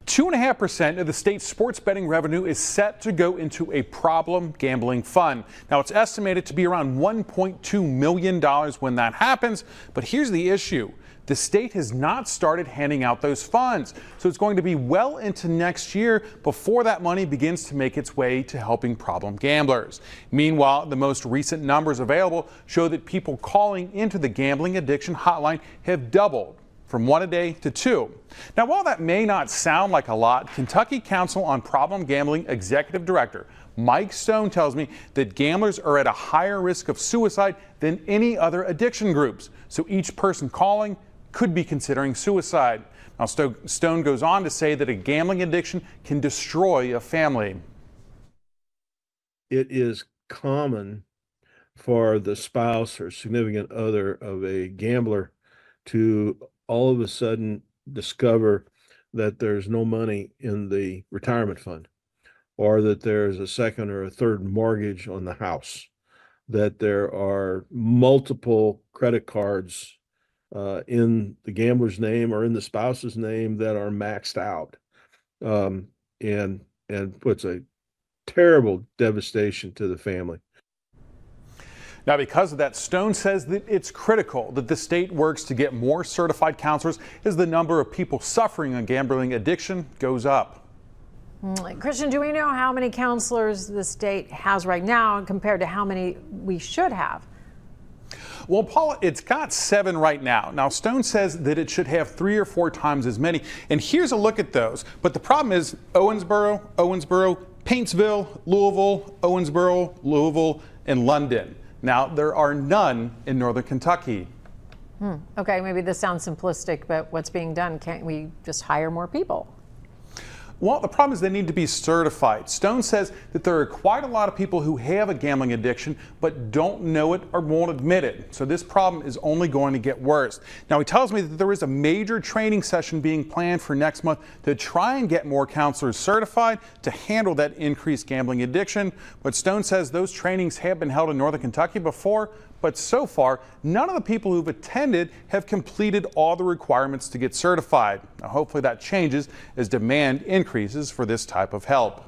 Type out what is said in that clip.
2.5% of the state's sports betting revenue is set to go into a problem gambling fund. Now, it's estimated to be around $1.2 million when that happens. But here's the issue. The state has not started handing out those funds. So it's going to be well into next year before that money begins to make its way to helping problem gamblers. Meanwhile, the most recent numbers available show that people calling into the gambling addiction hotline have doubled from 1 a day to 2. Now, while that may not sound like a lot, Kentucky Council on Problem Gambling Executive Director Mike Stone tells me that gamblers are at a higher risk of suicide than any other addiction groups. So each person calling could be considering suicide. Now, Stone goes on to say that a gambling addiction can destroy a family. It is common for the spouse or significant other of a gambler to all of a sudden discover that there's no money in the retirement fund, or that there's a second or a third mortgage on the house, that there are multiple credit cards in the gambler's name or in the spouse's name that are maxed out, and puts a terrible devastation to the family. Now, because of that, Stone says that it's critical that the state works to get more certified counselors as the number of people suffering a gambling addiction goes up. Christian, do we know how many counselors the state has right now compared to how many we should have? Well, Paula, it's got 7 right now. Now, Stone says that it should have 3 or 4 times as many. And here's a look at those. But the problem is Owensboro, Paintsville, Louisville, Owensboro, Louisville, and London. Now, there are none in northern Kentucky. Okay, maybe this sounds simplistic, but what's being done? Can't we just hire more people? Well, the problem is they need to be certified. Stone says that there are quite a lot of people who have a gambling addiction but don't know it or won't admit it. So this problem is only going to get worse. Now, he tells me that there is a major training session being planned for next month to try and get more counselors certified to handle that increased gambling addiction. But Stone says those trainings have been held in northern Kentucky before, but so far, none of the people who've attended have completed all the requirements to get certified. Now, hopefully that changes as demand increases for this type of help.